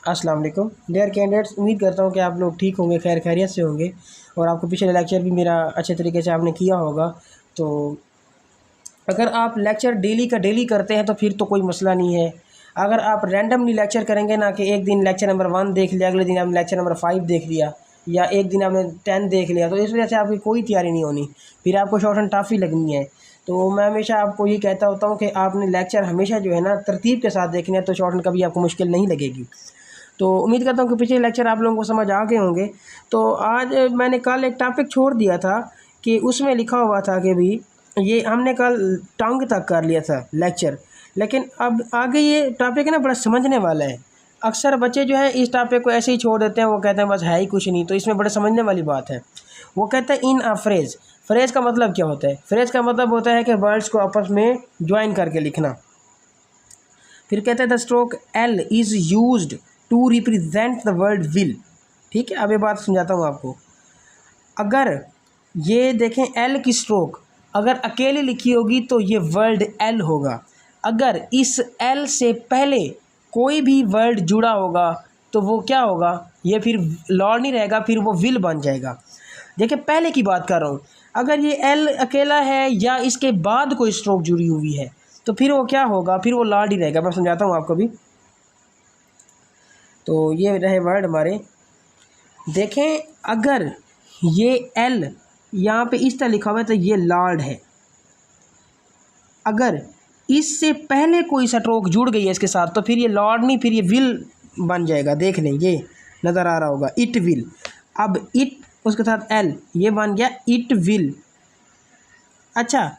अस्सलाम वालेकुम dear candidates, उम्मीद करता हूँ कि आप लोग ठीक होंगे, खैर खैरियत से होंगे और आपको पिछले लेक्चर भी मेरा अच्छे तरीके से आपने किया होगा। तो अगर आप लेक्चर डेली का डेली करते हैं तो फिर तो कोई मसला नहीं है। अगर आप रैंडमली लेक्चर करेंगे ना कि एक दिन लेक्चर नंबर 1 देख लिया, अगले दिन आपने लेक्चर नंबर 5 देख लिया या एक दिन आपने 10 देख लिया, तो इस वजह से आपकी कोई तैयारी नहीं होनी, फिर आपको शॉर्ट एंड टफ ही लगनी है। तो मैं हमेशा आपको ये कहता होता हूँ कि आपने लेक्चर हमेशा जो है ना तरतीब के साथ देखने हैं, तो शॉर्ट एंड कभी आपको मुश्किल नहीं लगेगी। तो उम्मीद करता हूँ कि पिछले लेक्चर आप लोगों को समझ आ गए होंगे। तो आज मैंने कल एक टॉपिक छोड़ दिया था कि उसमें लिखा हुआ था कि भी ये हमने कल टंग तक कर लिया था लेक्चर, लेकिन अब आगे ये टॉपिक है ना बड़ा समझने वाला है। अक्सर बच्चे जो है इस टॉपिक को ऐसे ही छोड़ देते हैं, वो कहते हैं बस है ही कुछ नहीं, तो इसमें बड़े समझने वाली बात है। वो कहते हैं इन अ फ्रेज़। फ्रेज़ का मतलब क्या होता है? फ्रेज़ का मतलब होता है कि वर्ड्स को आपस में ज्वाइन करके लिखना। फिर कहते हैं the stroke L is used to represent the word will. ठीक है, अब ये बात समझाता हूँ आपको। अगर ये देखें एल की स्ट्रोक अगर अकेले लिखी होगी तो ये वर्ड एल होगा। अगर इस एल से पहले कोई भी वर्ड जुड़ा होगा तो वो क्या होगा? ये फिर लॉर्ड नहीं रहेगा, फिर वो विल बन जाएगा। देखिए पहले की बात कर रहा हूँ, अगर ये एल अकेला है या इसके बाद कोई स्ट्रोक जुड़ी हुई है तो फिर वो क्या होगा? फिर वो लॉर्ड ही रहेगा। मैं समझाता हूँ आपको भी। तो ये रहे वर्ड हमारे। देखें अगर ये एल यहाँ पे इस तरह लिखा हुआ है तो ये लॉर्ड है। अगर इससे पहले कोई स्ट्रोक जुड़ गई है इसके साथ तो फिर ये लॉर्ड नहीं, फिर ये विल बन जाएगा। देख लें, ये नज़र आ रहा होगा, इट विल। अब इट उसके साथ एल, ये बन गया इट विल। अच्छा,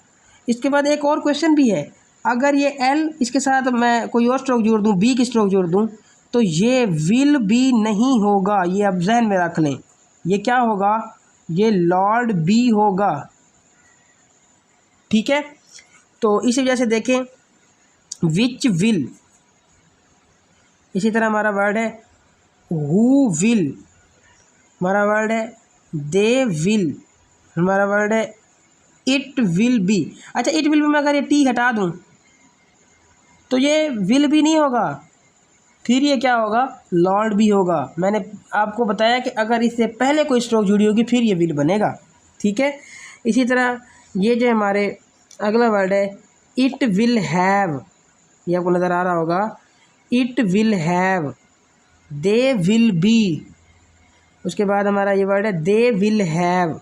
इसके बाद एक और क्वेश्चन भी है। अगर ये एल इसके साथ मैं कोई और स्ट्रोक जोड़ दूँ, बी की स्ट्रोक जोड़ दूँ, तो ये विल बी नहीं होगा। ये अब जहन में रख लें, ये क्या होगा? ये लॉर्ड बी होगा। ठीक है, तो इसी वजह से देखें विच विल। इसी तरह हमारा वर्ड है हु विल, हमारा वर्ड है दे विल, हमारा वर्ड है इट विल बी। अच्छा, इट विल बी में अगर ये टी हटा दूं तो ये विल भी नहीं होगा, फिर ये क्या होगा? लॉर्ड भी होगा। मैंने आपको बताया कि अगर इससे पहले कोई स्ट्रोक जुड़ी होगी फिर ये विल बनेगा। ठीक है, इसी तरह ये जो हमारे अगला वर्ड है इट विल हैव, ये आपको नज़र आ रहा होगा, it will have, they will B. उसके बाद हमारा ये वर्ड है दे विल हैव।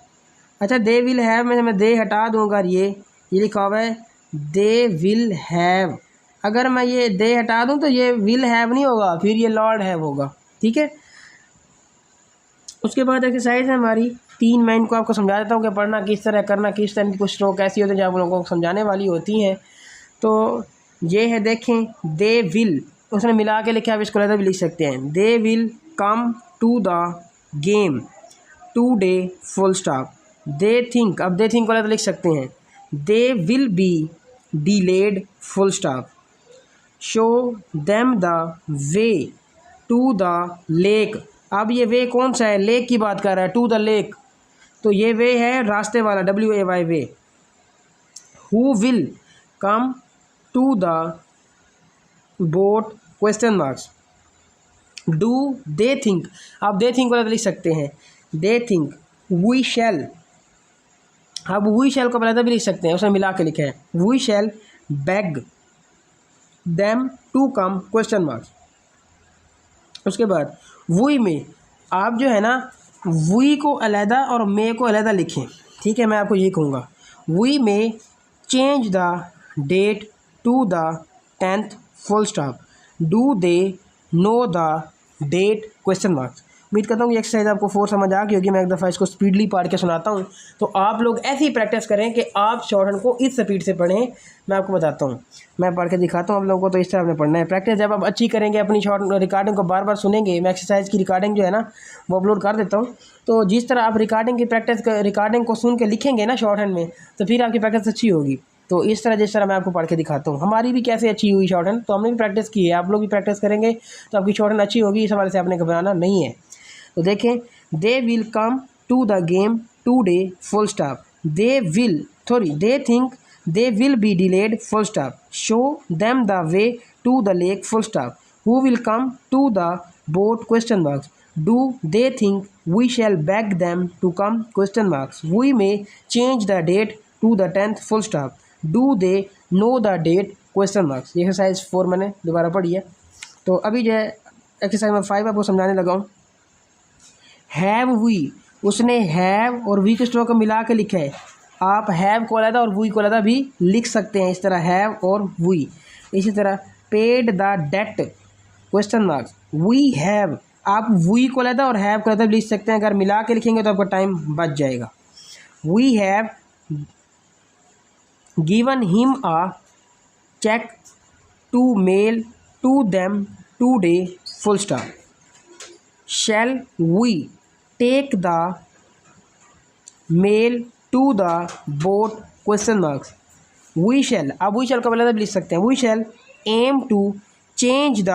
अच्छा, दे विल हैव में मैं दे हटा दूँगा, ये लिखा हुआ है दे विल हैव। अगर मैं ये दे हटा दूं तो ये विल हैव नहीं होगा, फिर ये लॉर्ड हैव होगा। ठीक है, उसके बाद एक्सरसाइज है हमारी 3। मैं इनको आपको समझा देता हूँ कि पढ़ना किस तरह, करना किस तरह की कुछ स्ट्रोक ऐसी होती हैं जो आप लोगों को समझाने वाली होती हैं। तो ये है, देखें दे विल, उसने मिला के लिखा है, आप इसको अलग भी लिख सकते हैं। They will come to the game today full stop. They think, अब दे थिंक को अलग लिख सकते हैं। They will be delayed full stop. Show them the way to the lake. अब ये वे कौन सा है? लेक की बात कर रहा है, टू द लेक, तो ये वे है रास्ते वाला, WAY way. Who will come to the boat question marks. Do they think, आप दे थिंक वाला लिख सकते हैं। दे थिंक वी शैल, अब वी शैल को पहले भी लिख सकते हैं, उसने मिला के लिखा है we shall beg them to come question marks. उसके बाद वुई में आप जो है ना वुई को अलहदा और मे को अलहदा लिखें। ठीक है, मैं आपको ये कहूँगा वुई में change the date to the 10th full stop. Do they know the date question marks. उम्मीद करता हूँ ये एक्सरसाइज आपको 4 समझ आ गई होगी। मैं एक दफ़ा इसको स्पीडली पढ़ के सुनाता हूँ, तो आप लोग ऐसी ही प्रैक्टिस करें कि आप शॉर्ट हैंड को इस स्पीड से पढ़ें। मैं आपको बताता हूँ, मैं पढ़ के दिखाता हूँ आप लोगों को, तो इस तरह आपने पढ़ना है। प्रैक्टिस जब आप अच्छी करेंगे, अपनी शॉर्ट रिकॉर्डिंग को बार बार सुनेंगे, मैं एक्सरसाइज की रिकॉर्डिंग जो है ना वो अपलोड कर देता हूँ, तो जिस तरह आप रिकॉर्डिंग की प्रैक्टिस रिकॉर्डिंग को सुन के लिखेंगे ना शॉर्ट हैंड में, तो फिर आपकी प्रैक्टिस अच्छी होगी। तो इस तरह जिस तरह मैं आपको पढ़ के दिखाता हूँ, हमारी भी कैसे अच्छी हुई शॉर्ट हैंड, तो हमने भी प्रैक्टिस की है, आप लोग भी प्रैक्टिस करेंगे तो आपकी शॉर्ट हैंड अच्छी होगी। इस हवाले से आपने घबराना नहीं है। तो देखें they will come to the game today full stop. They will they think they will be delayed full stop. Show them the way to the lake full stop. Who will come to the boat question marks. Do they think we shall beg them to come question marks. We may change the date to the 10th full stop. Do they know the date question marks. ये exercise 4 मैंने दोबारा पढ़ी है। तो अभी जो है exercise में 5 आपको समझाने लगा हूँ। हैव वी, उसने हैव और वी के स्ट्रोक को मिला के लिखा है। आप हैव को अलग और वी को अलग भी लिख सकते हैं, इस तरह हैव और वी। इसी तरह paid the date question marks. We have, आप वी को अलग और हैव को अलग लिख सकते हैं। अगर मिला के लिखेंगे तो आपका टाइम बच जाएगा। We have given him a cheque to mail to them today full stop. Shall we take the mail to the boat question marks. We shall, अब वी शैल का मतलब लिख सकते हैं। We shall aim to change the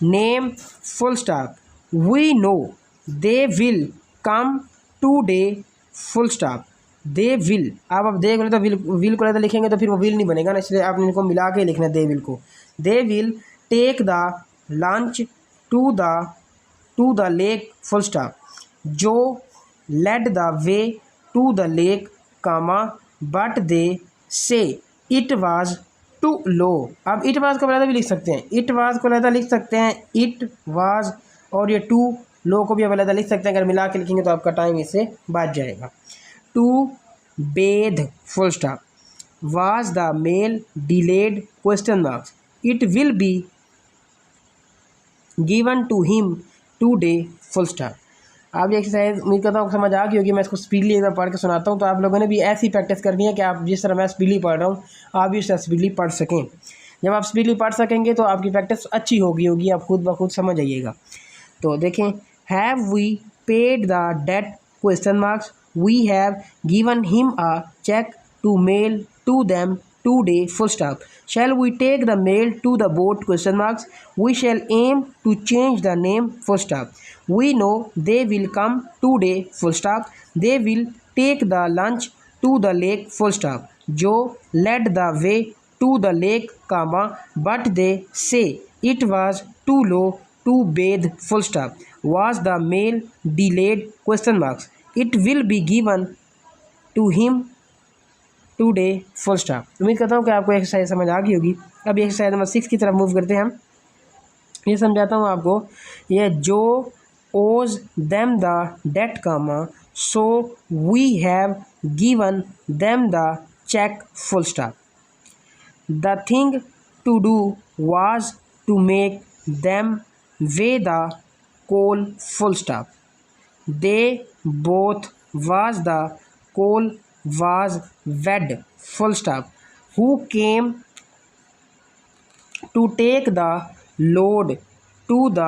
name full stop. We know they will come today full stop. They will, आप देख लो तो will को लिखेंगे तो फिर वो विल नहीं बनेगा ना, इसलिए आपने इनको मिला के लिखना है they will go. They will take the lunch to the lake full stop. Joe led the way to the lake comma but they say it was to low. अब इट वाज को अलग भी लिख सकते हैं, इट वाज को अलग लिख सकते हैं, इट वाज, और ये टू लो को भी अलग लिख सकते हैं। अगर मिला के लिखेंगे तो आपका टाइम इससे बच जाएगा। To bed full stop. Was the mail delayed question marks. It will be given to him today full stop. आप ये एक्सरसाइज उम्मीद करता हूँ समझ आ गई होगी। मैं इसको स्पीडली एक बार पढ़ के सुनाता हूँ, तो आप लोगों ने भी ऐसी प्रैक्टिस करनी है कि आप जिस तरह मैं स्पीडली पढ़ रहा हूँ आप भी उस तरह स्पीडली पढ़ सकें। जब आप स्पीडली पढ़ सकेंगे तो आपकी प्रैक्टिस अच्छी होगी, आप खुद ब खुद समझ आइएगा। तो देखें, have we paid the date question marks. We have given him a cheque to mail to them today full stop. Shall we take the mail to the boat question marks. We shall aim to change the name full stop. We know they will come today full stop. They will take the lunch to the lake full stop. Joe led the way to the lake comma but they say it was too low to bathe full stop. Was the mail delayed question marks. It will be given to him today full stop. उम्मीद करता हूँ कि आपको exercise समझ आ गई होगी। अब exercise number 6 की तरफ मूव करते हैं हम। ये समझाता हूँ आपको। ये जो owes them the date comma so we have given them the cheque full stop. The thing to do was to make them way the coal full stop. They both was the coal was wed full stop. Who came to take the load to the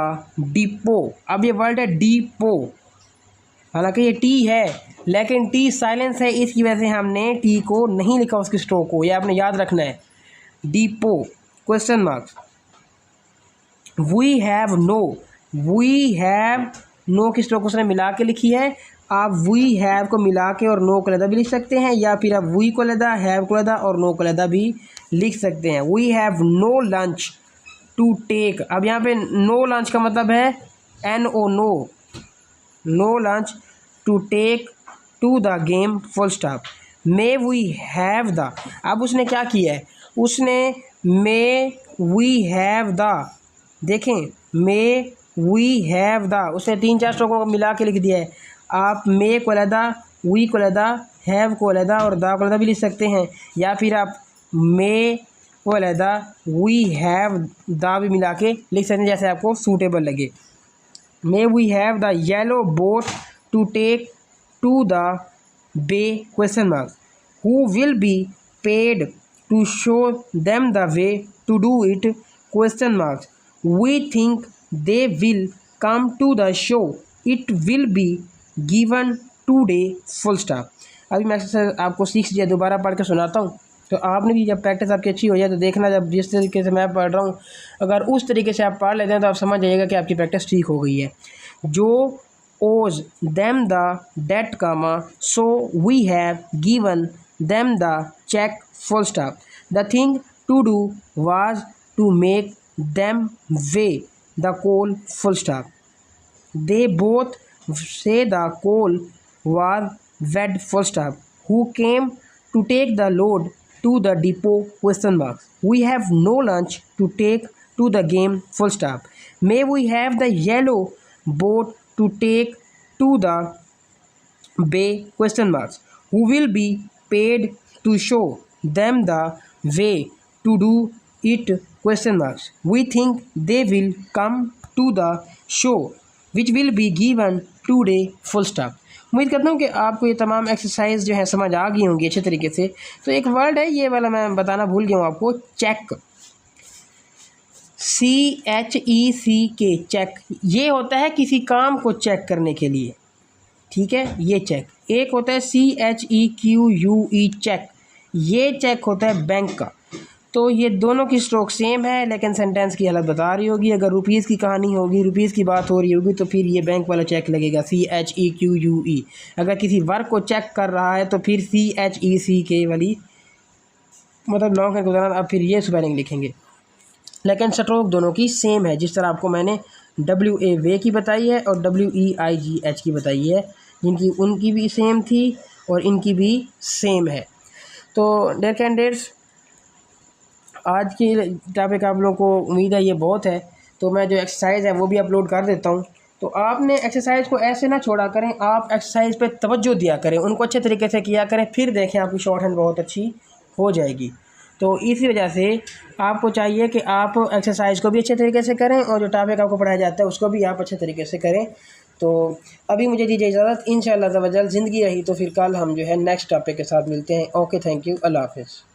depot. अब ये word है depot, हालांकि ये T है लेकिन T silence है, इसकी वजह से हमने टी को नहीं लिखा उसकी स्ट्रोक को, ये आपने याद रखना है। Depot question marks. We have no, we have no key stroke उसने मिला के लिखी है। आप वी हैव को मिला के और नो को लदा भी लिख सकते हैं, या फिर आप वी को लदा, हैव को लदा और नो को लदा भी लिख सकते हैं। We have no lunch to take. अब यहाँ पे नो लंच का मतलब है NO no, no lunch to take to the game full stop. May we have the, अब उसने क्या किया है, उसने मे वी हैव द, देखें मे वी हैव द, उसने 3-4 स्ट्रोकों को मिला के लिख दिया है। आप मे को अलहदा, वी को अलहदा, हैव को अलहदा और दा को अलहदा भी लिख सकते हैं, या फिर आप मे को अलहदा, वी हैव दा भी मिला के लिख सकते हैं, जैसे आपको सूटेबल लगे। May we have the yellow boat to take to the bay question marks. Who will be paid to show them the way to do it question marks. We think they will come to the show. It will be given today full stop. अभी मैं आपको 6 दिया दोबारा पढ़ के सुनाता हूँ, तो आपने भी जब प्रैक्टिस आपकी अच्छी हो जाए तो देखना, जब जिस तरीके से मैं पढ़ रहा हूँ अगर उस तरीके से आप पढ़ लेते हैं तो आप समझ जाइएगा कि आपकी प्रैक्टिस ठीक हो गई है। Joe owes them the date comma so we have given them the cheque full stop. The thing to do was to make them way the coal full stop. They both say the coal was weighed full stop who came to take the load to the depot question mark we have no lunch to take to the game full stop may we have the yellow boat to take to the bay question marks who will be paid to show them the way to do it question marks we think they will come to the show which will be given today full stop। उम्मीद करता हूँ कि आपको ये तमाम exercise जो है समझ आ गई होंगी अच्छे तरीके से। तो एक वर्ड है ये वाला मैं बताना भूल गया हूँ आपको, चेक, CHECK, चेक। ये होता है किसी काम को चेक करने के लिए, ठीक है, ये चेक। एक होता है CHEQUE, चेक, ये चेक होता है बैंक का। तो ये दोनों की स्ट्रोक सेम है, लेकिन सेंटेंस की हालत बता रही होगी। अगर रुपीज़ की कहानी होगी, रुपीज़ की बात हो रही होगी, तो फिर ये बैंक वाला चेक लगेगा, CHEQUE। अगर किसी वर्क को चेक कर रहा है तो फिर CHECK वाली, मतलब लॉन्ग करके गुजारा, अब फिर ये स्पेलिंग लिखेंगे। लेकिन स्ट्रोक दोनों की सेम है, जिस तरह आपको मैंने WA वे की बताई है और WEIGH की बताई है, जिनकी उनकी भी सेम थी और इनकी भी सेम है। तो डियर कैंडिडेट्स, आज की टॉपिक आप लोगों को उम्मीद है ये बहुत है, तो मैं जो एक्सरसाइज है वो भी अपलोड कर देता हूँ। तो आपने एक्सरसाइज को ऐसे ना छोड़ा करें, आप एक्सरसाइज पे तवज्जो दिया करें, उनको अच्छे तरीके से किया करें, फिर देखें आपकी शॉर्ट हैंड बहुत अच्छी हो जाएगी। तो इसी वजह से आपको चाहिए कि आप एक्सरसाइज को भी अच्छे तरीके से करें और जो टॉपिक आपको पढ़ाया जाता है उसको भी आप अच्छे तरीके से करें। तो अभी मुझे दीजिए इजाज़त, इंशाअल्लाह ज़िंदगी रही तो फिर कल हम जो है नेक्स्ट टॉपिक के साथ मिलते हैं। ओके, थैंक यू, अल्लाह हाफ़िज़।